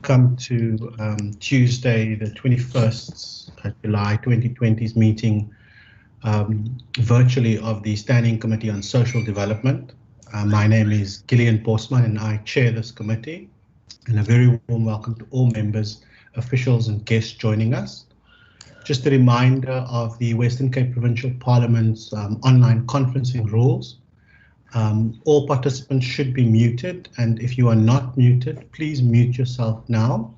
welcome to Tuesday, the 21st of July 2020's meeting virtually of the Standing Committee on Social Development. My name is Gillian Bosman and I chair this committee. And a very warm welcome to all members, officials and guests joining us. Just a reminder of the Western Cape Provincial Parliament's online conferencing rules. All participants should be muted, and if you are not muted, please mute yourself now.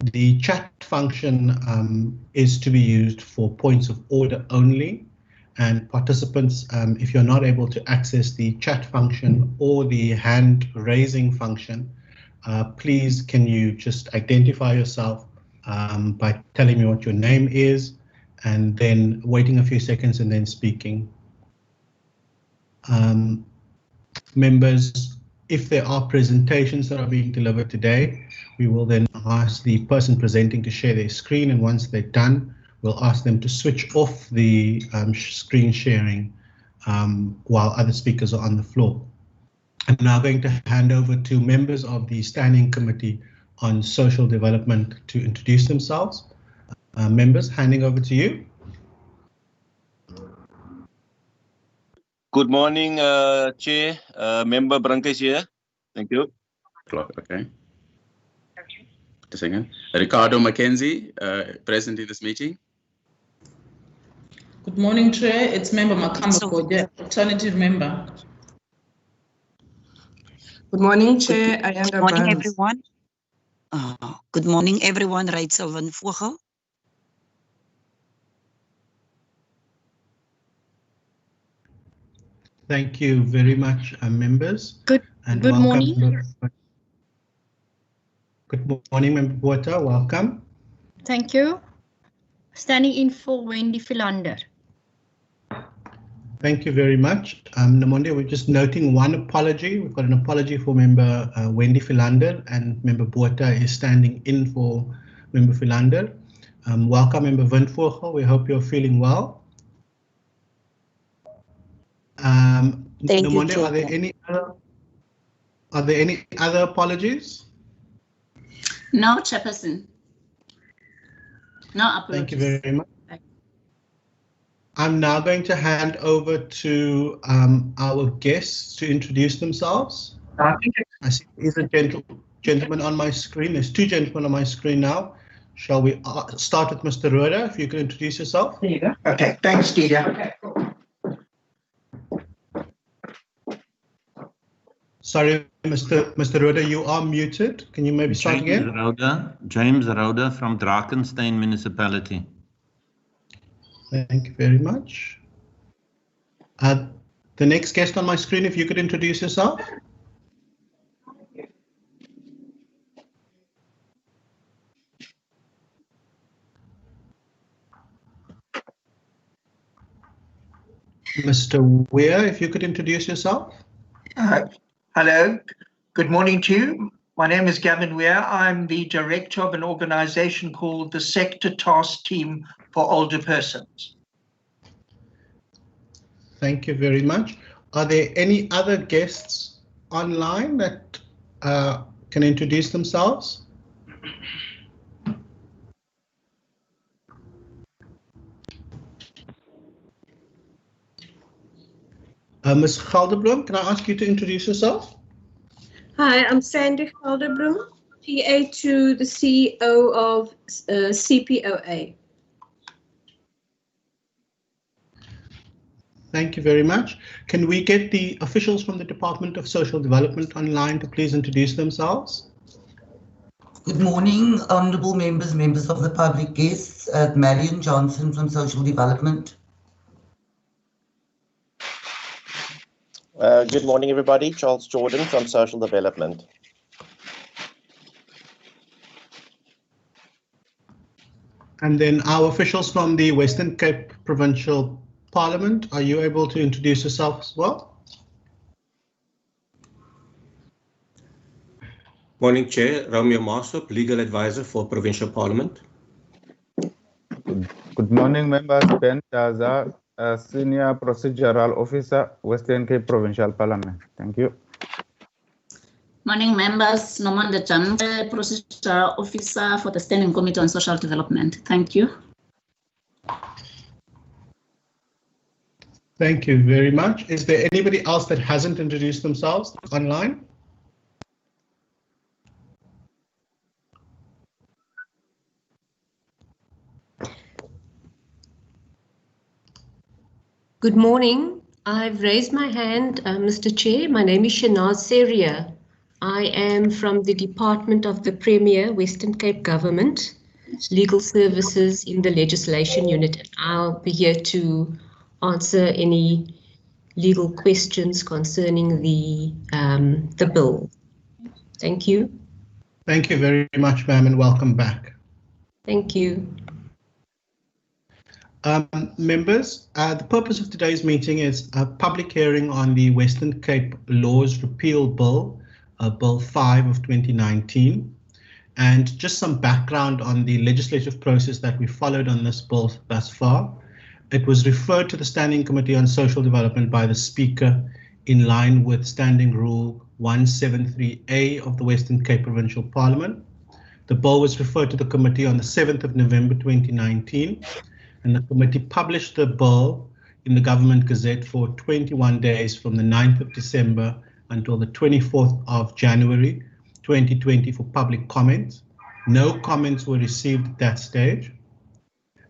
The chat function is to be used for points of order only, and participants, if you're not able to access the chat function or the hand raising function, please can you just identify yourself by telling me what your name is and then waiting a few seconds and then speaking. Members, if there are presentations that are being delivered today, we will then ask the person presenting to share their screen, and once they're done, we'll ask them to switch off the screen sharing while other speakers are on the floor. I'm now going to hand over to members of the Standing Committee on Social Development to introduce themselves. Members, handing over to you. Good morning, Chair. Member Branca is here. Thank you. Okay. Just a second. Ricardo Mackenzie, present in this meeting. Good morning, Chair. It's Member Makamba Koje, alternative member. Good morning, Chair. Good morning, everyone. Good morning, everyone. Rachel van Vogel. Thank you very much, members. Good morning. Good morning, Member Botha. Welcome. Thank you. Standing in for Wendy Philander. Thank you very much. Namonde, we're just noting one apology. We've got an apology for Member Wendy Philander, and Member Botha is standing in for Member Philander. Welcome, Member Van Vogel. We hope you're feeling well. Namonde, are there any other apologies? No, Chairperson. No apologies. Thank you very much. I'm now going to hand over to our guests to introduce themselves. I see there's a gentleman on my screen. There's two gentlemen on my screen now. Shall we start with Mr. Roda, if you could introduce yourself? There you go. Okay, thanks, Didier. Okay. Sorry, Mr. Roda, you are muted. Can you maybe start again? James Roda from Drakenstein Municipality. Thank you very much. The next guest on my screen, if you could introduce yourself. Mr. Weir, if you could introduce yourself. Hello, good morning to you. My name is Gavin Weir. I'm the director of an organization called the Sector Task Team for Older Persons. Thank you very much. Are there any other guests online that can introduce themselves? Ms. Gelderbloem, can I ask you to introduce yourself? Hi, I'm Sandy Gelderbloem, PA to the CEO of CPOA. Thank you very much. Can we get the officials from the Department of Social Development online to please introduce themselves? Good morning, honourable members, members of the public, guests. Marion Johnson from Social Development. Good morning, everybody. Charles Jordan from Social Development. And then our officials from the Western Cape Provincial Parliament, are you able to introduce yourself as well? Morning, Chair. Romeo Marsop, Legal Advisor for Provincial Parliament. Good morning, members. Ben Taza, Senior Procedural Officer, Western Cape Provincial Parliament. Thank you. Morning, members. Nomanda Jan, Provincial Officer for the Standing Committee on Social Development. Thank you. Thank you very much. Is there anybody else that hasn't introduced themselves online? Good morning. I've raised my hand, Mr. Chair. My name is Shanaz Seria. I am from the Department of the Premier, Western Cape Government, Legal Services in the Legislation Unit. And I'll be here to answer any legal questions concerning the bill. Thank you. Thank you very much, ma'am, and welcome back. Thank you. Members, the purpose of today's meeting is a public hearing on the Western Cape Laws Repeal Bill, Bill 5 of 2019, and just some background on the legislative process that we followed on this bill thus far. It was referred to the Standing Committee on Social Development by the Speaker in line with Standing Rule 173A of the Western Cape Provincial Parliament. The bill was referred to the committee on the 7th of November 2019. And the committee published the bill in the Government Gazette for 21 days from the 9th of December until the 24th of January 2020 for public comments. No comments were received at that stage.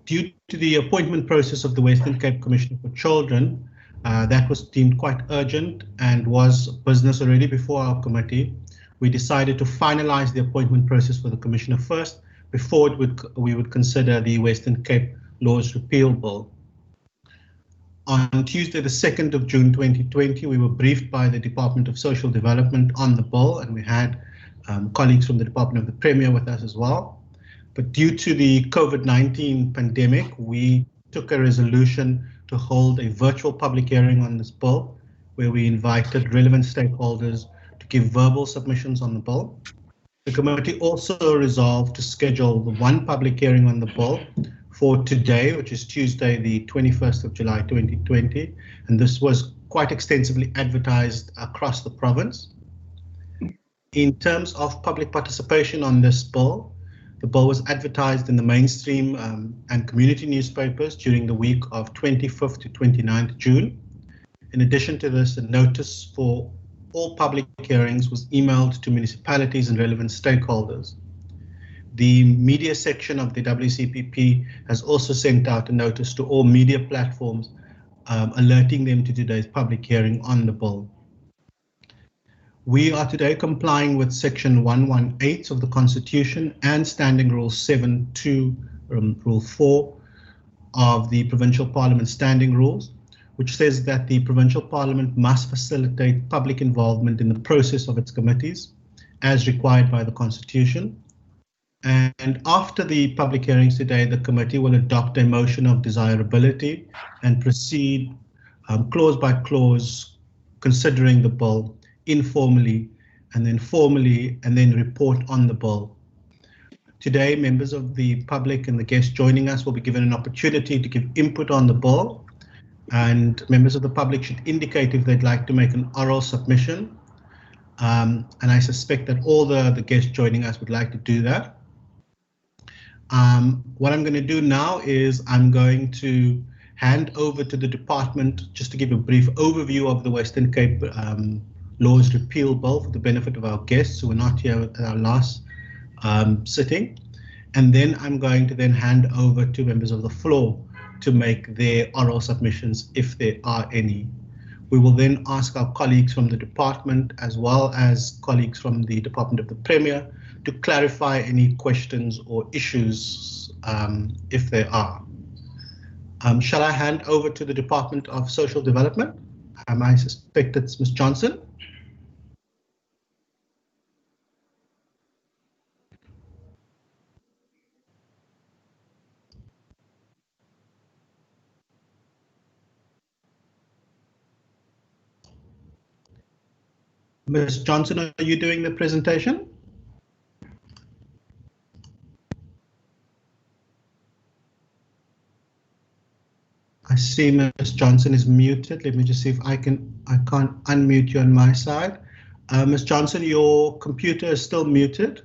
Due to the appointment process of the Western Cape Commissioner for Children, that was deemed quite urgent and was business already before our committee. We decided to finalize the appointment process for the Commissioner first before we would consider the Western Cape Laws Repeal Bill. On Tuesday, the 2nd of June 2020, we were briefed by the Department of Social Development on the bill, and we had colleagues from the Department of the Premier with us as well. But due to the COVID-19 pandemic, we took a resolution to hold a virtual public hearing on this bill, where we invited relevant stakeholders to give verbal submissions on the bill. The committee also resolved to schedule the one public hearing on the bill for today, which is Tuesday, the 21st of July 2020, and this was quite extensively advertised across the province. In terms of public participation on this bill, the bill was advertised in the mainstream and community newspapers during the week of 25th to 29th June. In addition to this, a notice for all public hearings was emailed to municipalities and relevant stakeholders. The media section of the WCPP has also sent out a notice to all media platforms alerting them to today's public hearing on the bill. We are today complying with Section 118 of the Constitution and Standing Rule 7.2, Rule 4 of the Provincial Parliament Standing Rules, which says that the Provincial Parliament must facilitate public involvement in the process of its committees as required by the Constitution. And after the public hearings today, the committee will adopt a motion of desirability and proceed clause by clause, considering the bill informally and then formally, and then report on the bill. Today, members of the public and the guests joining us will be given an opportunity to give input on the bill, and members of the public should indicate if they'd like to make an oral submission. And I suspect that all the guests joining us would like to do that. What I'm going to do now is I'm going to hand over to the department just to give a brief overview of the Western Cape Laws Repeal Bill for the benefit of our guests who were not here at our last sitting. And then I'm going to then hand over to members of the floor to make their oral submissions if there are any. We will then ask our colleagues from the department as well as colleagues from the Department of the Premier to clarify any questions or issues if there are. Shall I hand over to the Department of Social Development? I suspect it's Ms. Johnson. Ms. Johnson, are you doing the presentation? I see Ms. Johnson is muted. Let me just see if I can't unmute you on my side. Ms. Johnson, your computer is still muted.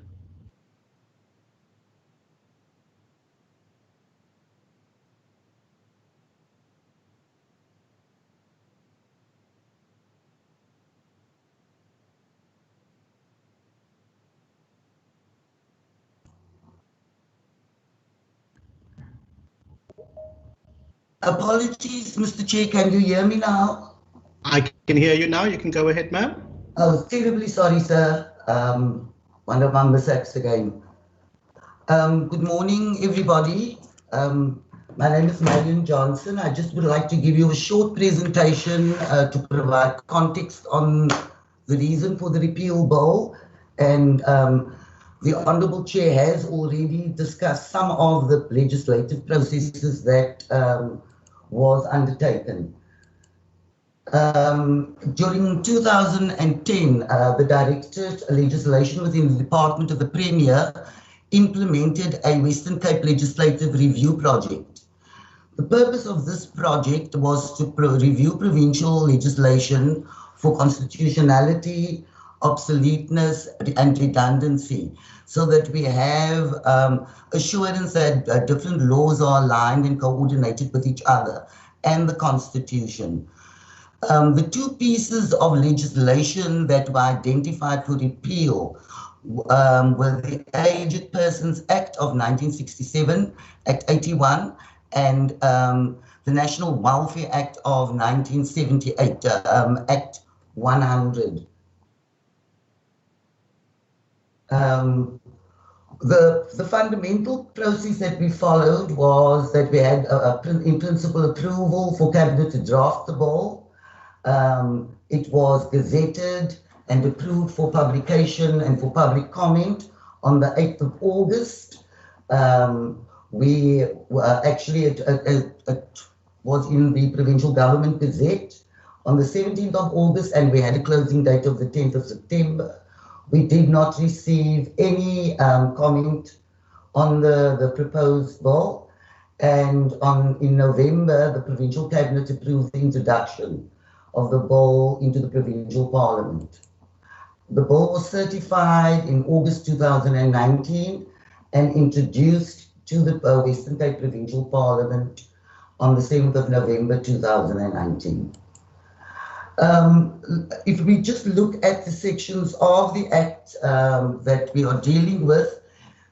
Apologies, Mr. Chair, can you hear me now? I can hear you now. You can go ahead, ma'am. Oh, terribly sorry, sir. One of my mistakes again. Good morning, everybody. My name is Marion Johnson. I just would like to give you a short presentation to provide context on the reason for the repeal bill. And the Honourable Chair has already discussed some of the legislative processes that was undertaken. During 2010, the directed legislation within the Department of the Premier implemented a Western Cape legislative review project. The purpose of this project was to review provincial legislation for constitutionality, obsoleteness, and redundancy, so that we have assurance that different laws are aligned and coordinated with each other and the Constitution. The two pieces of legislation that were identified for repeal were the Aged Persons Act of 1967, Act 81, and the National Welfare Act of 1978, Act 100. The fundamental process that we followed was that we had in principle approval for Cabinet to draft the bill. It was gazetted and approved for publication and for public comment on the 8th of August. We were actually, it was in the Provincial Government Gazette on the 17th of August, and we had a closing date of the 10th of September. We did not receive any comment on the proposed bill, and in November, the Provincial Cabinet approved the introduction of the bill into the Provincial Parliament. The bill was certified in August 2019 and introduced to the Western Cape Provincial Parliament on the 7th of November 2019. If we just look at the sections of the Act that we are dealing with,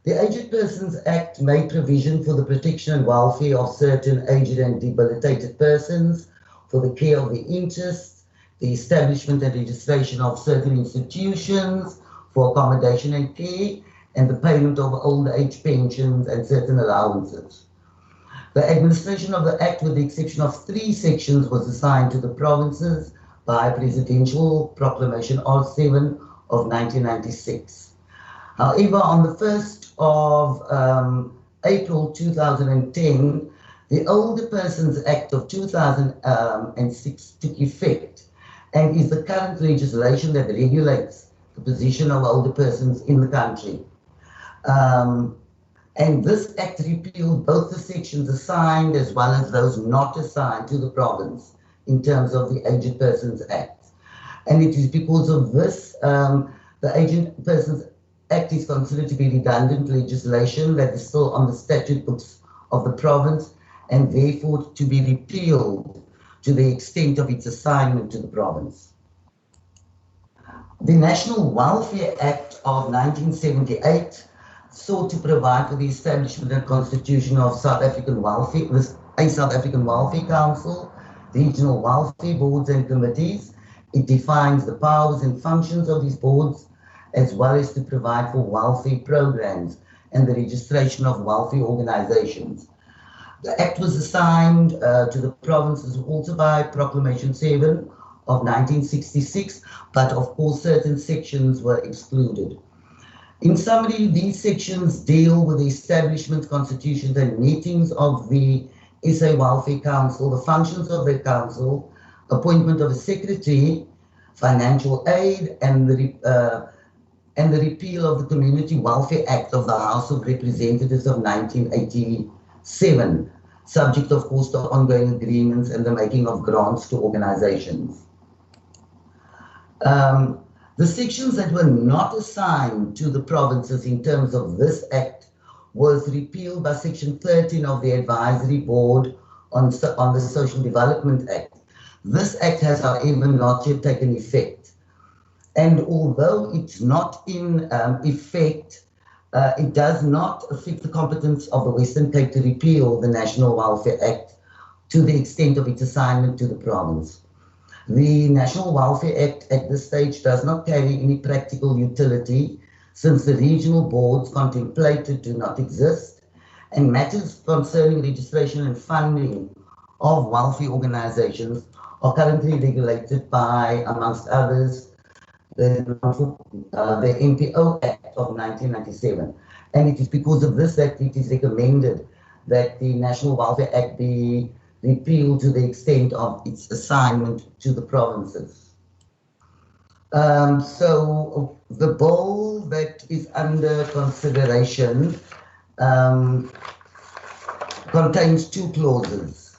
the Aged Persons Act made provision for the protection and welfare of certain aged and debilitated persons, for the care of the interests, the establishment and registration of certain institutions, for accommodation and care, and the payment of old age pensions and certain allowances. The administration of the Act, with the exception of 3 sections, was assigned to the provinces by Presidential Proclamation R7 of 1996. However, on the 1st of April 2010, the Older Persons Act of 2006 took effect and is the current legislation that regulates the position of older persons in the country. And this Act repealed both the sections assigned as well as those not assigned to the province in terms of the Aged Persons Act. And it is because of this, the Aged Persons Act is considered to be redundant legislation that is still on the statute books of the province, and therefore to be repealed to the extent of its assignment to the province. The National Welfare Act of 1978 sought to provide for the establishment and constitution of South African Welfare, a South African Welfare Council, regional welfare boards and committees. It defines the powers and functions of these boards, as well as to provide for welfare programs and the registration of welfare organizations. The Act was assigned to the provinces also by Proclamation 7 of 1966, but of course certain sections were excluded. In summary, these sections deal with the establishment, constitutions and meetings of the SA Welfare Council, the functions of the council, appointment of a secretary, financial aid, and the repeal of the Community Welfare Act of the House of Representatives of 1987, subject of course to ongoing agreements and the making of grants to organizations. The sections that were not assigned to the provinces in terms of this act was repealed by Section 13 of the Advisory Board on the Social Development Act. This act has, however, not yet taken effect. And although it's not in effect, it does not affect the competence of the Western Cape to repeal the National Welfare Act to the extent of its assignment to the province. The National Welfare Act at this stage does not carry any practical utility since the regional boards contemplated do not exist, and matters concerning registration and funding of welfare organizations are currently regulated by, amongst others, the NPO Act of 1997. And it is because of this that it is recommended that the National Welfare Act be repealed to the extent of its assignment to the provinces. So the bill that is under consideration contains two clauses.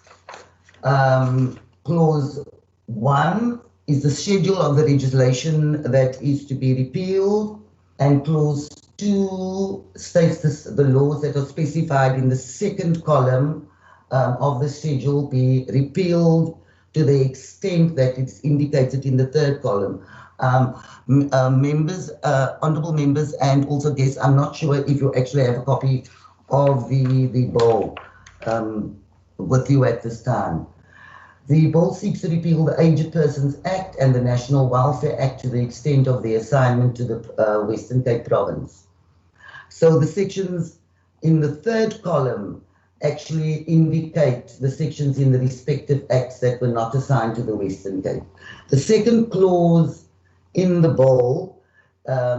Clause 1 is the schedule of the legislation that is to be repealed, and clause 2 states the laws that are specified in the second column of the schedule be repealed to the extent that it's indicated in the third column. Members, honourable members, and also guests, I'm not sure if you actually have a copy of the bill with you at this time. The bill seeks to repeal the Aged Persons Act and the National Welfare Act to the extent of their assignment to the Western Cape Province. So the sections in the third column actually indicate the sections in the respective acts that were not assigned to the Western Cape. The second clause in the bill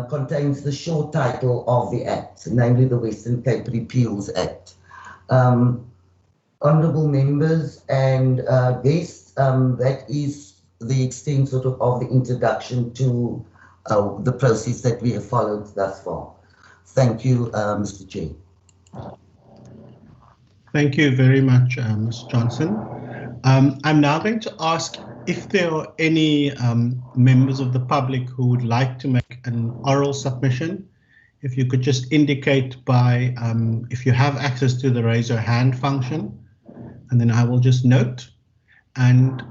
contains the short title of the act, namely the Western Cape Repeals Act. Honourable members and guests, that is the extent sort of the introduction to the process that we have followed thus far. Thank you, Mr. Chair. Thank you very much, Ms. Johnson. I'm now going to ask if there are any members of the public who would like to make an oral submission. If you could just indicate by, if you have access to the raise your hand function, and then I will just note. And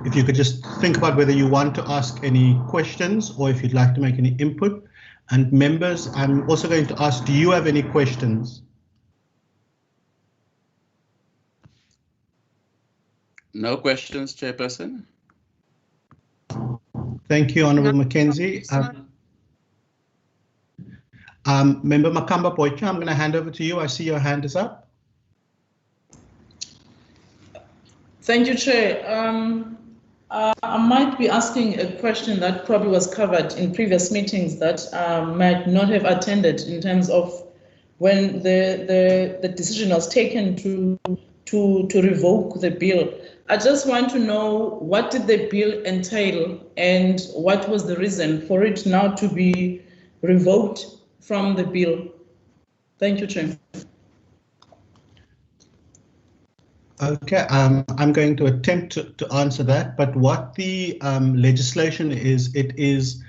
if you could just think about whether you want to ask any questions or if you'd like to make any input. And members, I'm also going to ask, do you have any questions? No questions, Chairperson. Thank you, Honourable Mackenzie. Member Makamba Poicha, I'm going to hand over to you. I see your hand is up. Thank you, Chair. I might be asking a question that probably was covered in previous meetings that might not have attended in terms of when the decision was taken to revoke the bill. I just want to know, what did the bill entail and what was the reason for it now to be revoked from the bill? Thank you, Chair. Okay, I'm going to attempt to answer that, but what the legislation is, it is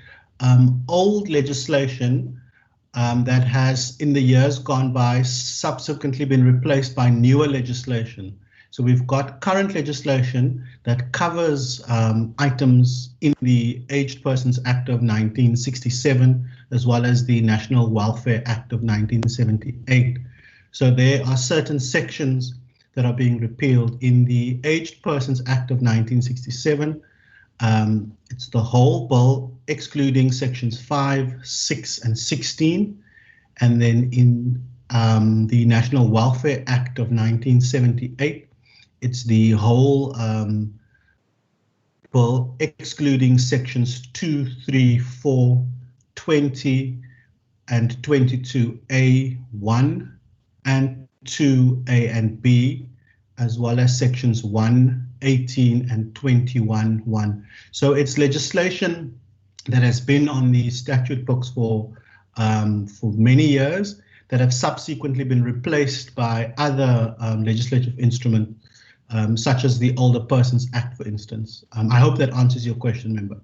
old legislation that has in the years gone by subsequently been replaced by newer legislation. So we've got current legislation that covers items in the Aged Persons Act of 1967, as well as the National Welfare Act of 1978. So there are certain sections that are being repealed in the Aged Persons Act of 1967. It's the whole bill, excluding sections 5, 6, and 16. And then in the National Welfare Act of 1978, it's the whole bill, excluding sections 2, 3, 4, 20, and 22A, 1, and 2A and B, as well as sections 1, 18, and 21, 1. So it's legislation that has been on the statute books for many years that have subsequently been replaced by other legislative instruments, such as the Older Persons Act, for instance. I hope that answers your question, member.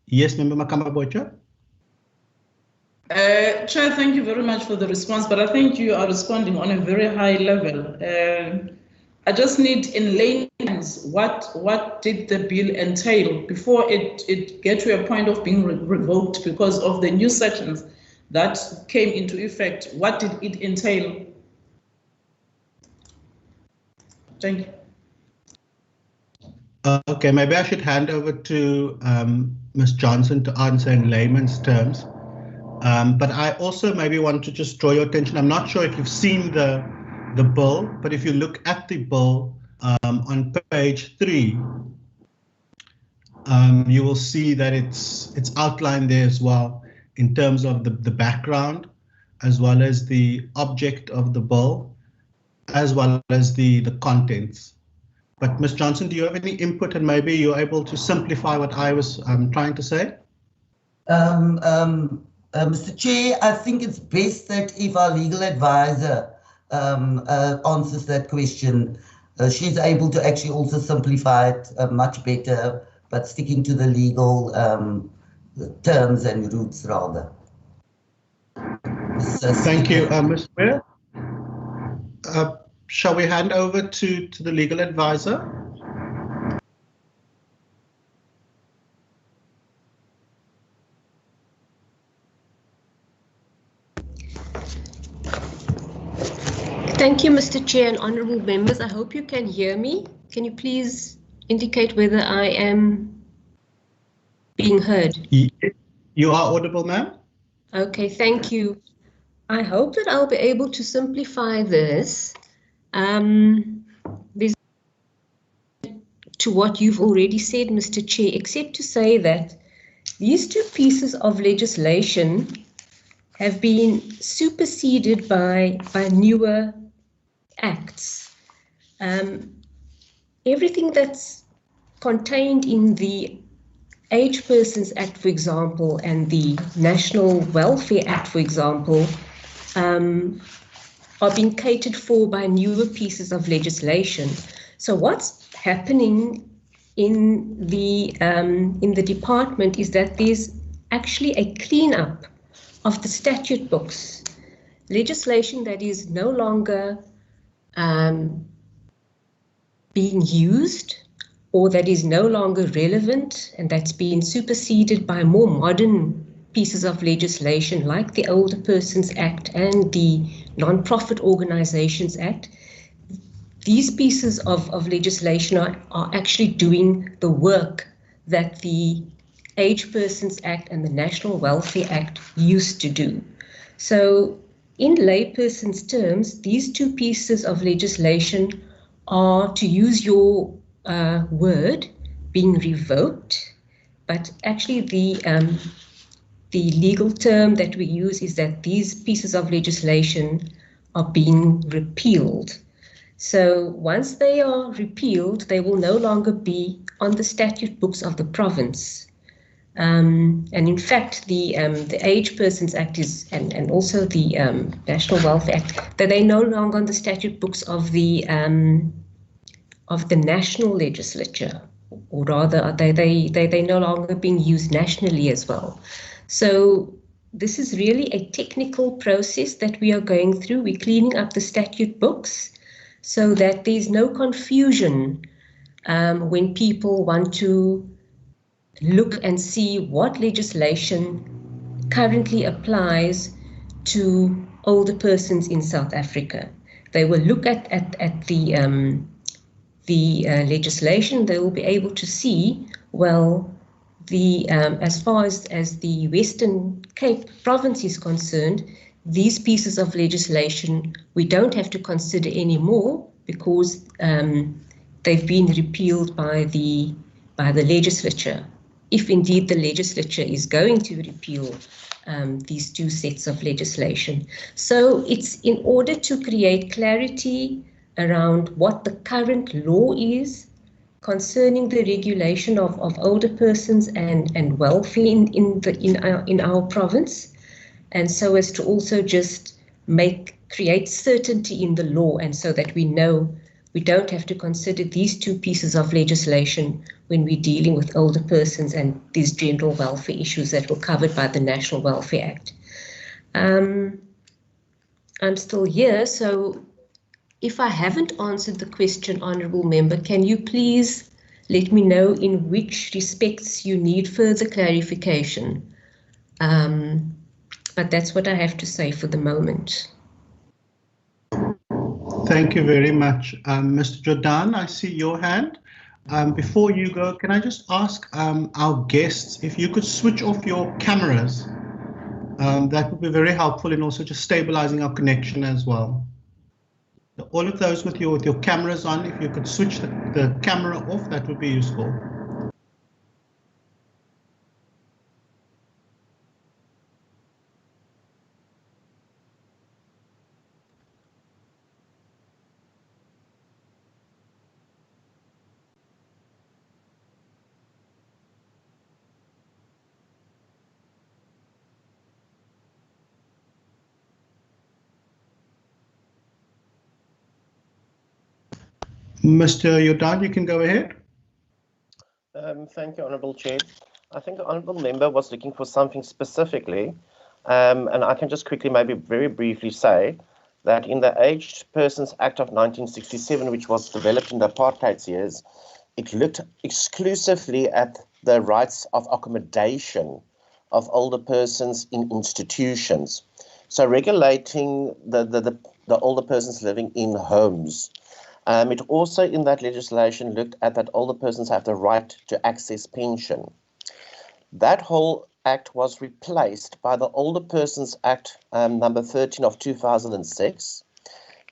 Yes, Member Makamba-Botja. Chair, thank you very much for the response, but I think you are responding on a very high level. I just need in layman's what did the bill entail before it get to a point of being revoked because of the new sections that came into effect? What did it entail? Thank you. Okay, maybe I should hand over to Ms. Johnson to answer in layman's terms. But I also maybe want to just draw your attention. I'm not sure if you've seen the bill, but if you look at the bill on page 3, you will see that it's outlined there as well in terms of the background, as well as the object of the bill, as well as the contents. But Ms. Johnson, do you have any input, and maybe you're able to simplify what I was trying to say? Mr. Chair, I think it's best that if our legal advisor answers that question, she's able to actually also simplify it much better, but sticking to the legal terms and roots rather. Thank you, Ms. Ware. Shall we hand over to the legal advisor? Thank you, Mr. Chair and honourable members. I hope you can hear me. Can you please indicate whether I am being heard? You are audible, ma'am. Okay, thank you. I hope that I'll be able to simplify this to what you've already said, Mr. Chair, except to say that these two pieces of legislation have been superseded by newer acts. Everything that's contained in the Aged Persons Act, for example, and the National Welfare Act, for example, are being catered for by newer pieces of legislation. So what's happening in the department is that there's actually a cleanup of the statute books, legislation that is no longer being used or that is no longer relevant, and that's been superseded by more modern pieces of legislation like the Older Persons Act and the Non-Profit Organisations Act. These pieces of legislation are actually doing the work that the Aged Persons Act and the National Welfare Act used to do. So in layperson's terms, these two pieces of legislation are, to use your word, being revoked, but actually the legal term that we use is that these pieces of legislation are being repealed. So once they are repealed, they will no longer be on the statute books of the province. And in fact, the Aged Persons Act is, and also the National Welfare Act, that they're no longer on the statute books of the national legislature, or rather, they no longer being used nationally as well. So this is really a technical process that we are going through. We're cleaning up the statute books so that there's no confusion when people want to look and see what legislation currently applies to older persons in South Africa. They will look at the legislation. They will be able to see, well, as far as the Western Cape province is concerned, these pieces of legislation we don't have to consider anymore because they've been repealed by the legislature, if indeed the legislature is going to repeal these two sets of legislation. So it's in order to create clarity around what the current law is concerning the regulation of older persons and welfare in our province, and so as to also just create certainty in the law, and so that we know we don't have to consider these two pieces of legislation when we're dealing with older persons and these general welfare issues that were covered by the National Welfare Act. I'm still here, so if I haven't answered the question, Honourable Member, can you please let me know in which respects you need further clarification? But that's what I have to say for the moment. Thank you very much. Mr. Jordan, I see your hand. Before you go, can I just ask our guests if you could switch off your cameras? That would be very helpful in also just stabilizing our connection as well. All of those with your cameras on, if you could switch the camera off, that would be useful. Mr. Jordan, you can go ahead. Thank you, Honourable Chair. I think the Honourable Member was looking for something specifically, and I can just quickly, maybe very briefly say that in the Aged Persons Act of 1967, which was developed in the apartheid years, it looked exclusively at the rights of accommodation of older persons in institutions. So regulating the older persons living in homes. It also, in that legislation, looked at that older persons have the right to access pension. That whole act was replaced by the Older Persons Act number 13 of 2006.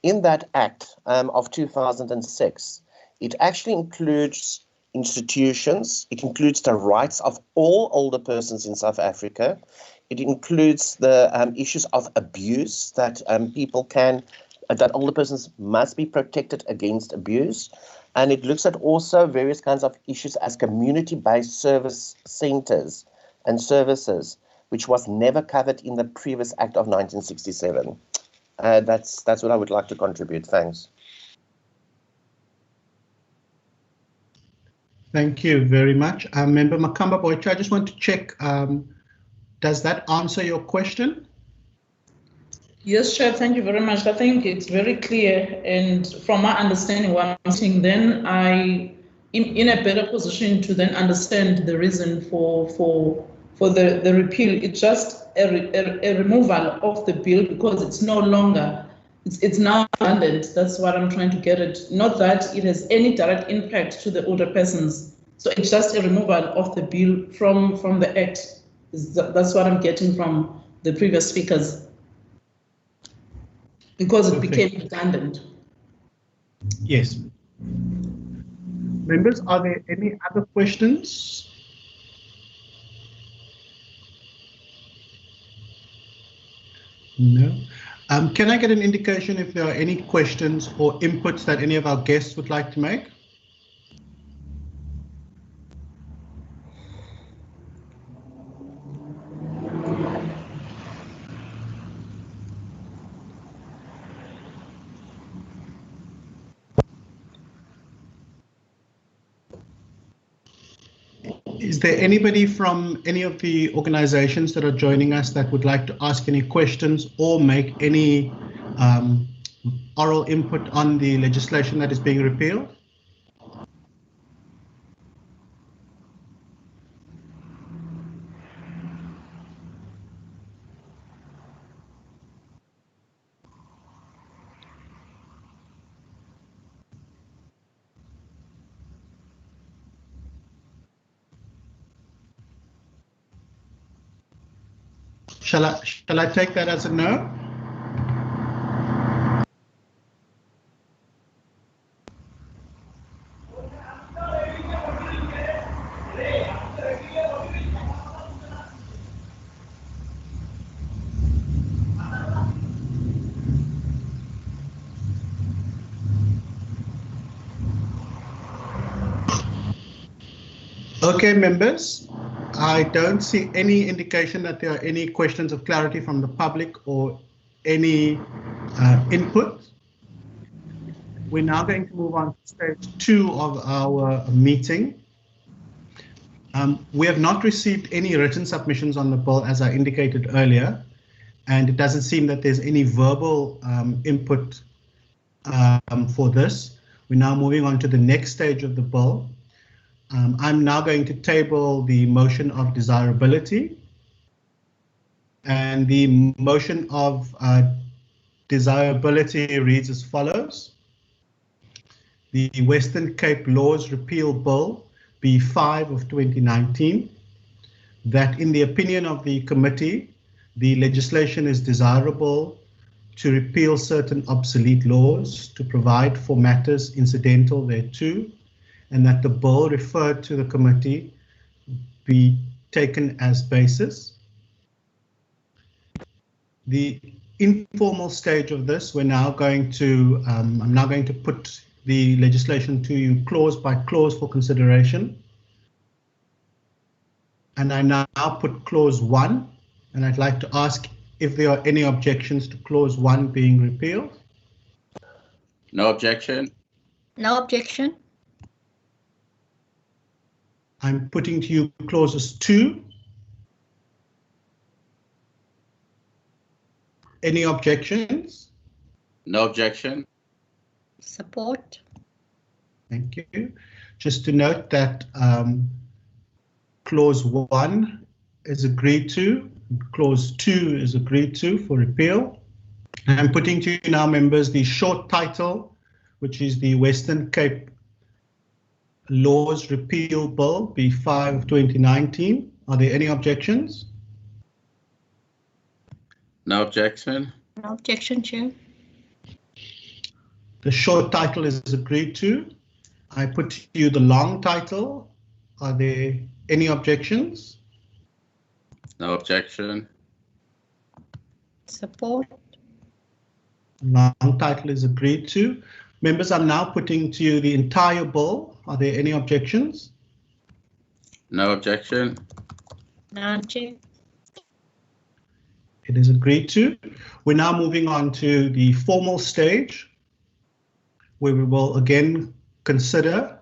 In that act of 2006, it actually includes institutions, it includes the rights of all older persons in South Africa, it includes the issues of abuse that people can that older persons must be protected against abuse. And it looks at also various kinds of issues as community-based service centres and services, which was never covered in the previous Act of 1967. That's what I would like to contribute. Thanks. Thank you very much. Member Makamba Boycha, I just want to check, does that answer your question? Yes, Chair, thank you very much. I think it's very clear, and from my understanding, what I'm saying, then I in a better position to then understand the reason for the repeal. It's just a removal of the bill because it's no longer, it's now redundant. That's what I'm trying to get at. Not that it has any direct impact to the older persons. So it's just a removal of the bill from the Act. That's what I'm getting from the previous speakers. Because it became redundant. Yes. Members, are there any other questions? No. Can I get an indication if there are any questions or inputs that any of our guests would like to make? Is there anybody from any of the organizations that are joining us that would like to ask any questions or make any oral input on the legislation that is being repealed? Shall I take that as a no? Okay, members, I don't see any indication that there are any questions of clarity from the public or any input. We're now going to move on to stage 2 of our meeting. We have not received any written submissions on the bill, as I indicated earlier, and it doesn't seem that there's any verbal input for this. We're now moving on to the next stage of the bill. I'm now going to table the motion of desirability. And the motion of desirability reads as follows. The Western Cape Laws Repeal Bill B5 of 2019, that in the opinion of the committee, the legislation is desirable to repeal certain obsolete laws to provide for matters incidental thereto, and that the bill referred to the committee be taken as basis. The informal stage of this, we're now going to, I'm now going to put the legislation to you clause by clause for consideration. And I now put clause 1, and I'd like to ask if there are any objections to clause 1 being repealed. No objection. No objection. I'm putting to you clauses 2. Any objections? No objection. Support. Thank you. Just to note that clause 1 is agreed to, clause 2 is agreed to for repeal. I'm putting to you now, members, the short title, which is the Western Cape Laws Repeal Bill B5 of 2019. Are there any objections? No objection. No objection, Chair. The short title is agreed to. I put to you the long title. Are there any objections? No objection. Support. Long title is agreed to. Members, I'm now putting to you the entire bill. Are there any objections? No objection. None, Chair. It is agreed to. We're now moving on to the formal stage, where we will again consider.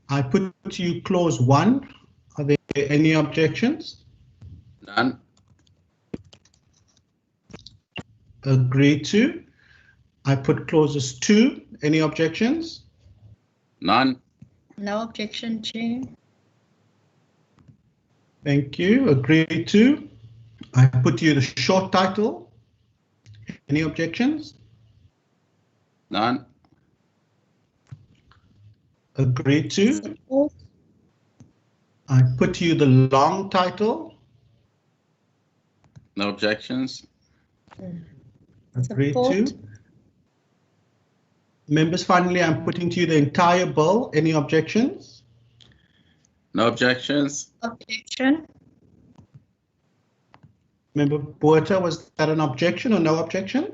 I put to you clause 1. Are there any objections? None. Agreed to. I put clauses 2. Any objections? None. No objection, Chair. Thank you. Agreed to. I put to you the short title. Any objections? None. Agreed to. Support. I put to you the long title. No objections. Agreed Support. to. Members, finally, I'm putting to you the entire bill. Any objections? No objections. Objection. Member Botha, was that an objection or no objection?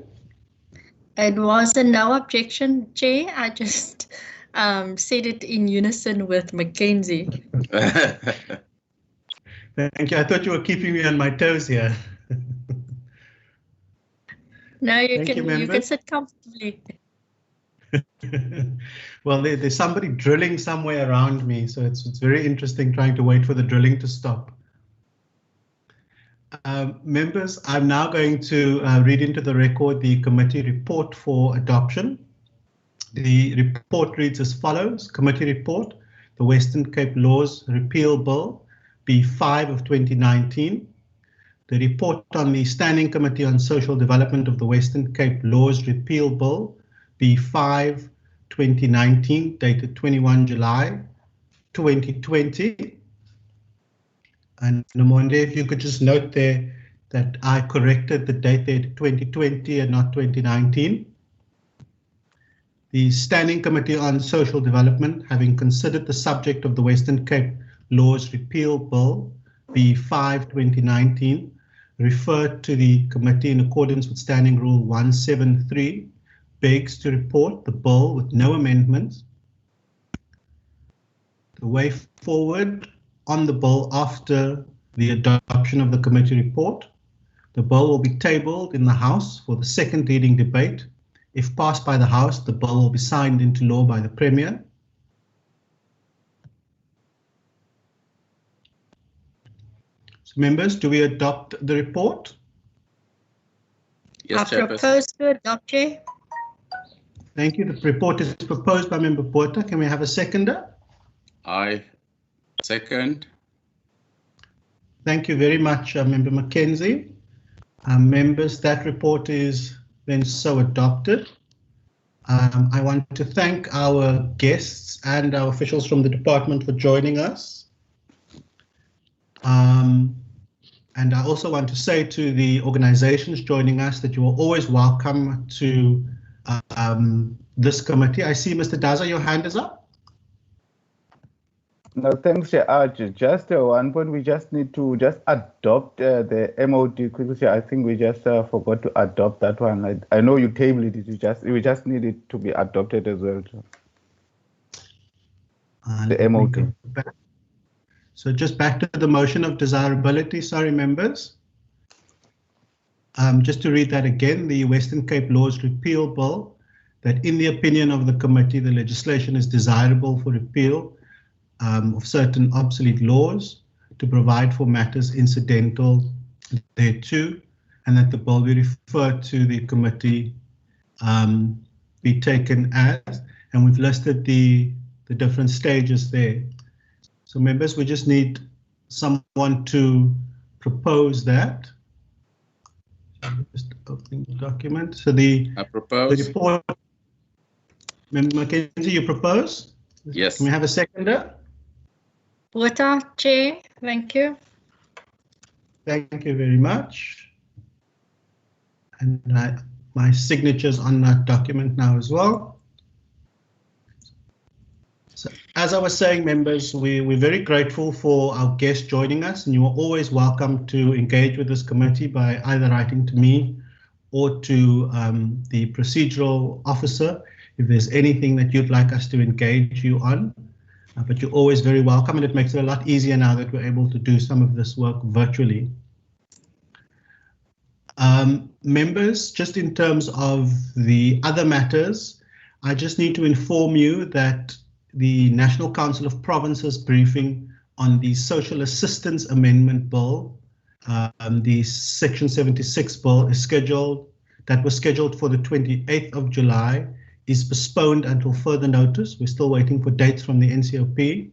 It was a no objection, Chair. I just said it in unison with Mackenzie. Thank you. I thought you were keeping me on my toes here. No, you Thank you, can members. sit comfortably. Well, there's somebody drilling somewhere around me, so it's very interesting trying to wait for the drilling to stop. Members, I'm now going to read into the record the committee report for adoption. The report reads as follows. Committee report, the Western Cape Laws Repeal Bill B5 of 2019. The report on the Standing Committee on Social Development of the Western Cape Laws Repeal Bill B5 2019, dated 21 July 2020. And Nomonde, if you could just note there that I corrected the date there to 2020 and not 2019. The Standing Committee on Social Development, having considered the subject of the Western Cape Laws Repeal Bill B5 2019, referred to the committee in accordance with Standing Rule 173, begs to report the bill with no amendments. The way forward on the bill after the adoption of the committee report. The bill will be tabled in the House for the second reading debate If passed by the House, the bill will be signed into law by the Premier. So members, do we adopt the report? Yes, I Chairperson. propose to adopt, Chair. Thank you. The report is proposed by Member Botha. Can we have a seconder? I second. Thank you very much, Member Mackenzie. Members, that report is then so adopted. I want to thank our guests and our officials from the department for joining us. And I also want to say to the organizations joining us that you are always welcome to this committee. I see Mr. Daza, your hand is up. No, thanks, Chair. Just one point, we just need to just adopt the MOD quickly, Chair. I think we just forgot to adopt that one. I know you tabled it, we just need it to be adopted as well, Chair. The MOD. So just back to the motion of desirability, sorry, members. Just to read that again, the Western Cape Laws Repeal Bill, that in the opinion of the committee, the legislation is desirable for repeal of certain obsolete laws to provide for matters incidental thereto, and that the bill be referred to the committee, be taken as, and we've listed the different stages there. So members, we just need someone to propose that. Just opening the document. So the report, Member Mackenzie, you propose? Yes. Can we have a seconder? Botha, Chair. Thank you. Thank you very much. And my signature's on that document now as well. So, as I was saying, members, we're very grateful for our guests joining us, and you are always welcome to engage with this committee by either writing to me or to the procedural officer if there's anything that you'd like us to engage you on. But you're always very welcome, and it makes it a lot easier now that we're able to do some of this work virtually. Members, just in terms of the other matters, I just need to inform you that the National Council of Provinces briefing on the Social Assistance Amendment Bill, the Section 76 bill, is scheduled, that was scheduled for the 28th of July, is postponed until further notice. We're still waiting for dates from the NCOP.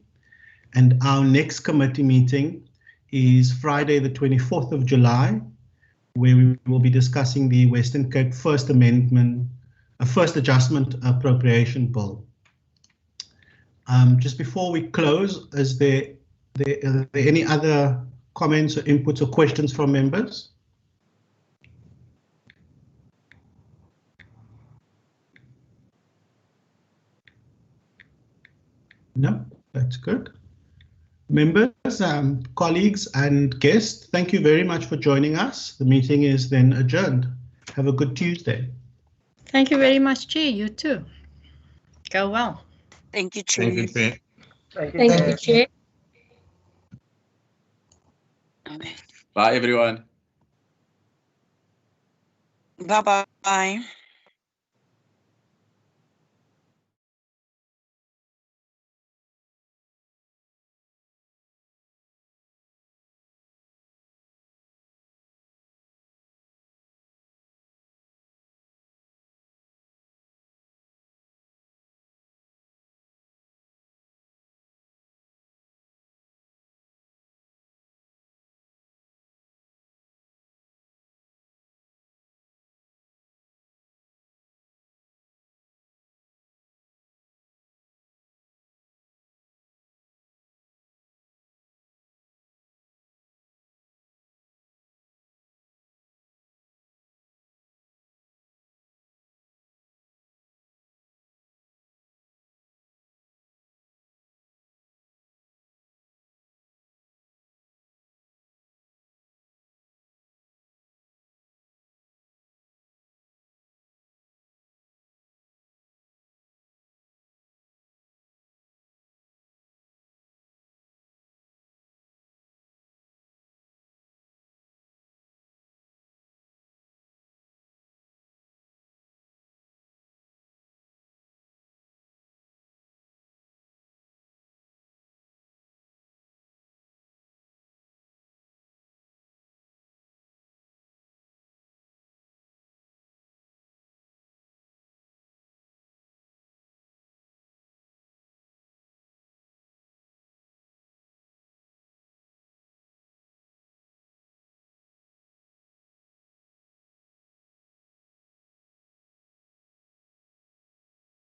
And our next committee meeting is Friday, the 24th of July, where we will be discussing the Western Cape First Amendment, First Adjustment Appropriation Bill. Just before we close, are there any other comments or inputs or questions from members? No, that's good. Members, colleagues and guests, thank you very much for joining us. The meeting is then adjourned. Have a good Tuesday. Thank you very much, Chair. You too. Go well. Thank you, Chair. Thank you, Chair. Thank you, Chair. Bye, everyone. Bye-bye.